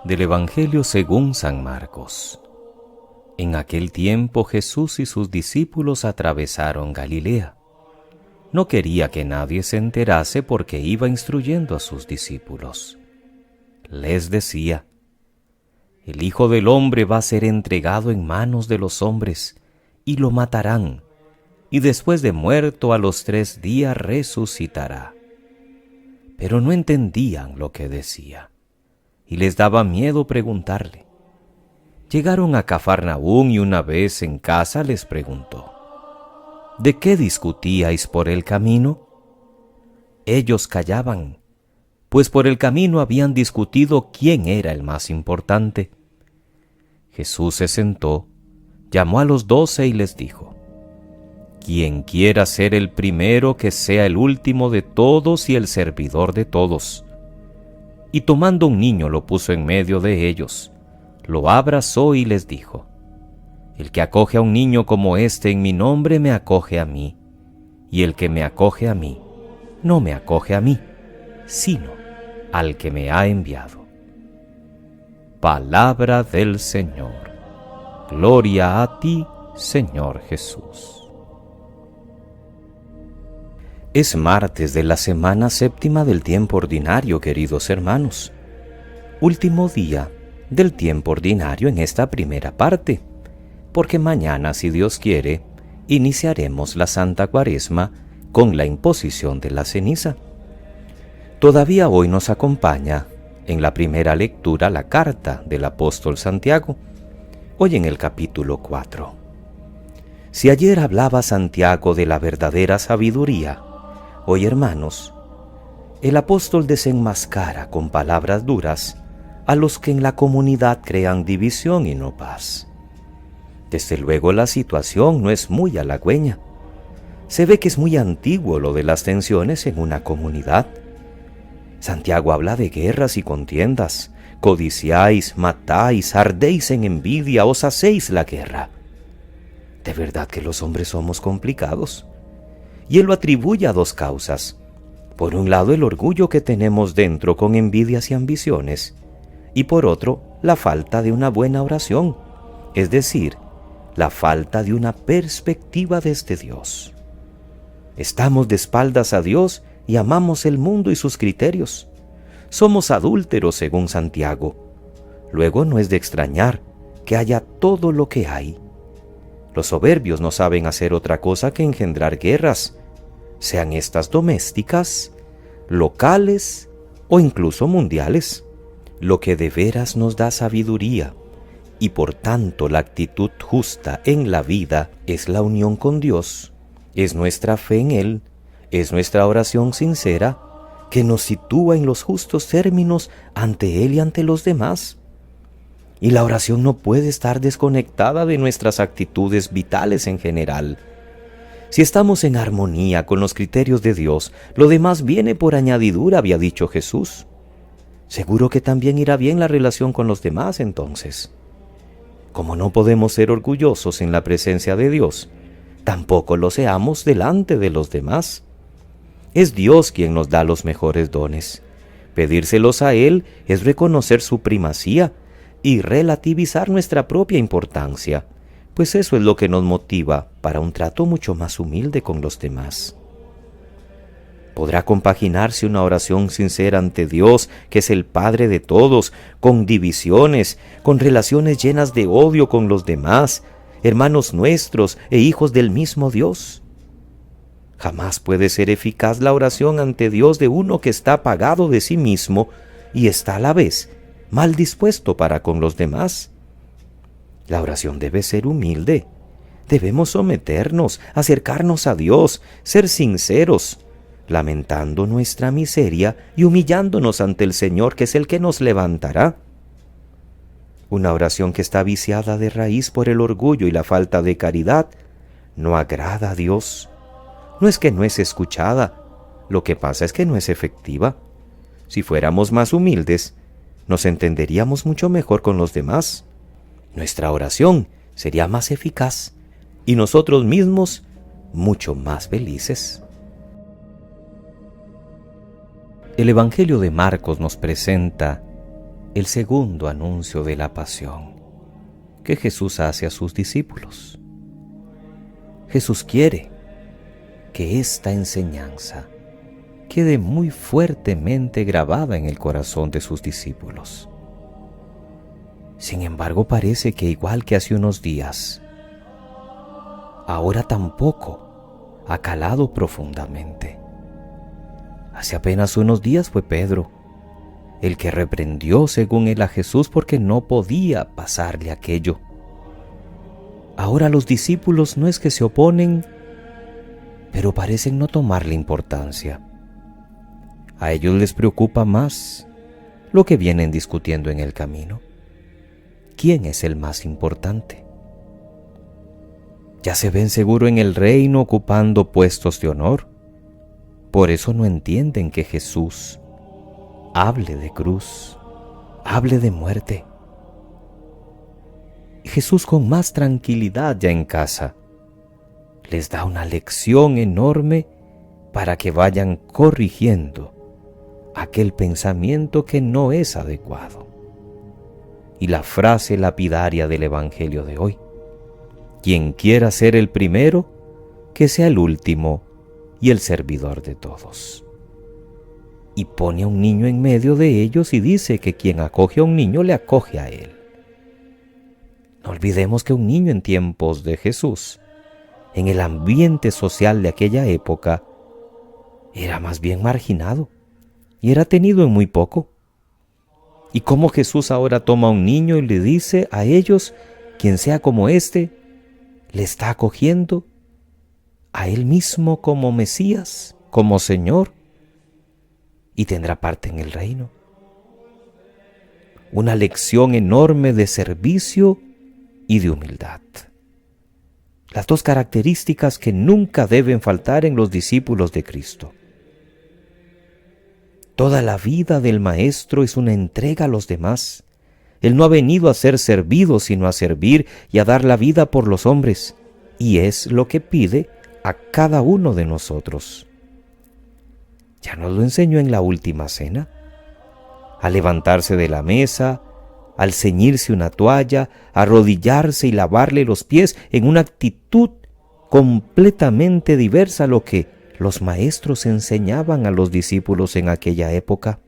Del Evangelio según San Marcos. En aquel tiempo Jesús y sus discípulos atravesaron Galilea. No quería que nadie se enterase porque iba instruyendo a sus discípulos. Les decía: el Hijo del Hombre va a ser entregado en manos de los hombres, y lo matarán, y después de muerto a los 3 días resucitará. Pero no entendían lo que decía, y les daba miedo preguntarle. Llegaron a Cafarnaúm y una vez en casa les preguntó: ¿de qué discutíais por el camino? Ellos callaban, pues por el camino habían discutido quién era el más importante. Jesús se sentó, llamó a los 12 y les dijo: quien quiera ser el primero, que sea el último de todos y el servidor de todos. Y tomando un niño lo puso en medio de ellos, lo abrazó y les dijo: el que acoge a un niño como este en mi nombre me acoge a mí, y el que me acoge a mí, no me acoge a mí, sino al que me ha enviado. Palabra del Señor. Gloria a ti, Señor Jesús. Es martes de la semana séptima del tiempo ordinario, queridos hermanos. Último día del tiempo ordinario en esta primera parte, porque mañana, si Dios quiere, iniciaremos la Santa Cuaresma con la imposición de la ceniza. Todavía hoy nos acompaña en la primera lectura la carta del apóstol Santiago, hoy en el capítulo 4. Si ayer hablaba Santiago de la verdadera sabiduría, hoy, hermanos, el apóstol desenmascara con palabras duras a los que en la comunidad crean división y no paz. Desde luego la situación no es muy halagüeña. Se ve que es muy antiguo lo de las tensiones en una comunidad. Santiago habla de guerras y contiendas. Codiciáis, matáis, ardéis en envidia, os hacéis la guerra. De verdad que los hombres somos complicados. Y él lo atribuye a 2 causas. Por un lado, el orgullo que tenemos dentro con envidias y ambiciones, y por otro, la falta de una buena oración, es decir, la falta de una perspectiva desde Dios. Estamos de espaldas a Dios y amamos el mundo y sus criterios. Somos adúlteros según Santiago. Luego no es de extrañar que haya todo lo que hay. Los soberbios no saben hacer otra cosa que engendrar guerras, sean estas domésticas, locales o incluso mundiales. Lo que de veras nos da sabiduría y por tanto la actitud justa en la vida es la unión con Dios, es nuestra fe en Él, es nuestra oración sincera que nos sitúa en los justos términos ante Él y ante los demás. Y la oración no puede estar desconectada de nuestras actitudes vitales en general. Si estamos en armonía con los criterios de Dios, lo demás viene por añadidura, había dicho Jesús. Seguro que también irá bien la relación con los demás entonces. Como no podemos ser orgullosos en la presencia de Dios, tampoco lo seamos delante de los demás. Es Dios quien nos da los mejores dones. Pedírselos a Él es reconocer su primacía y relativizar nuestra propia importancia, pues eso es lo que nos motiva para un trato mucho más humilde con los demás. ¿Podrá compaginarse una oración sincera ante Dios, que es el Padre de todos, con divisiones, con relaciones llenas de odio con los demás, hermanos nuestros e hijos del mismo Dios? Jamás puede ser eficaz la oración ante Dios de uno que está apagado de sí mismo y está a la vez mal dispuesto para con los demás. La oración debe ser humilde. Debemos someternos, acercarnos a Dios, ser sinceros, lamentando nuestra miseria y humillándonos ante el Señor, que es el que nos levantará. Una oración que está viciada de raíz por el orgullo y la falta de caridad no agrada a Dios. No es que no es escuchada, lo que pasa es que no es efectiva. Si fuéramos más humildes, nos entenderíamos mucho mejor con los demás. Nuestra oración sería más eficaz y nosotros mismos mucho más felices. El Evangelio de Marcos nos presenta el segundo anuncio de la pasión que Jesús hace a sus discípulos. Jesús quiere que esta enseñanza quede muy fuertemente grabada en el corazón de sus discípulos. Sin embargo, parece que igual que hace unos días, ahora tampoco ha calado profundamente. Hace apenas unos días fue Pedro el que reprendió según él a Jesús porque no podía pasarle aquello. Ahora los discípulos no es que se oponen, pero parecen no tomarle importancia. A ellos les preocupa más lo que vienen discutiendo en el camino. ¿Quién es el más importante? Ya se ven seguro en el reino ocupando puestos de honor. Por eso no entienden que Jesús hable de cruz, hable de muerte. Jesús, con más tranquilidad ya en casa, les da una lección enorme para que vayan corrigiendo aquel pensamiento que no es adecuado. Y la frase lapidaria del Evangelio de hoy: quien quiera ser el primero, que sea el último y el servidor de todos. Y pone a un niño en medio de ellos y dice que quien acoge a un niño le acoge a él. No olvidemos que un niño en tiempos de Jesús, en el ambiente social de aquella época, era más bien marginado y era tenido en muy poco. Y cómo Jesús ahora toma a un niño y le dice a ellos: quien sea como este, le está acogiendo a él mismo como Mesías, como Señor, y tendrá parte en el reino. Una lección enorme de servicio y de humildad. Las dos características que nunca deben faltar en los discípulos de Cristo. Toda la vida del Maestro es una entrega a los demás. Él no ha venido a ser servido, sino a servir y a dar la vida por los hombres. Y es lo que pide a cada uno de nosotros. Ya nos lo enseñó en la última cena. Al levantarse de la mesa, al ceñirse una toalla, arrodillarse y lavarle los pies en una actitud completamente diversa a lo que los maestros enseñaban a los discípulos en aquella época.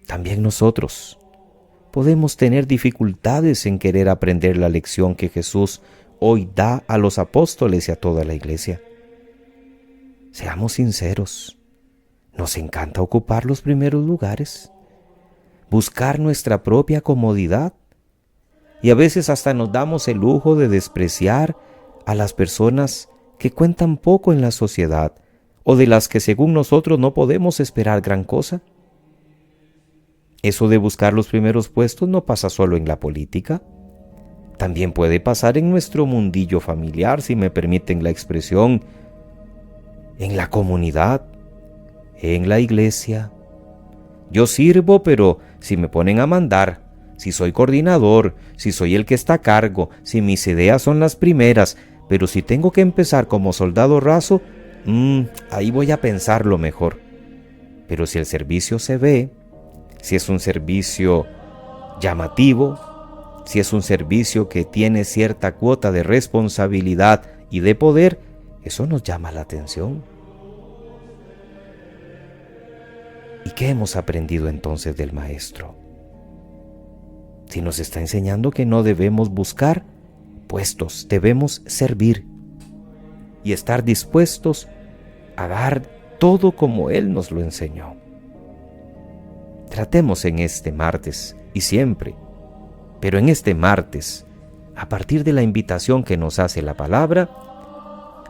También nosotros podemos tener dificultades en querer aprender la lección que Jesús hoy da a los apóstoles y a toda la iglesia. Seamos sinceros, nos encanta ocupar los primeros lugares, buscar nuestra propia comodidad, y a veces hasta nos damos el lujo de despreciar a las personas que cuentan poco en la sociedad o de las que según nosotros no podemos esperar gran cosa. Eso de buscar los primeros puestos no pasa solo en la política, también puede pasar en nuestro mundillo familiar, si me permiten la expresión, en la comunidad, en la iglesia. Yo sirvo, pero si me ponen a mandar, si soy coordinador, si soy el que está a cargo, si mis ideas son las primeras, pero si tengo que empezar como soldado raso, ahí voy a pensarlo mejor. Pero si el servicio se ve, si es un servicio llamativo, si es un servicio que tiene cierta cuota de responsabilidad y de poder, eso nos llama la atención. ¿Y qué hemos aprendido entonces del Maestro? Si nos está enseñando que no debemos buscar puestos, debemos servir y estar dispuestos a dar todo como Él nos lo enseñó. Tratemos en este martes y siempre, pero en este martes, a partir de la invitación que nos hace la palabra,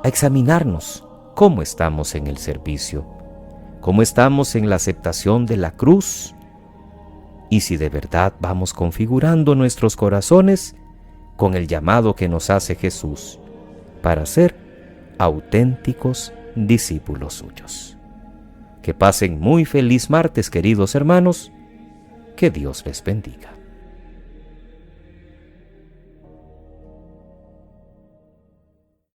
a examinarnos cómo estamos en el servicio, cómo estamos en la aceptación de la cruz, y si de verdad vamos configurando nuestros corazones con el llamado que nos hace Jesús para ser auténticos discípulos suyos. Que pasen muy feliz martes, queridos hermanos. Que Dios les bendiga.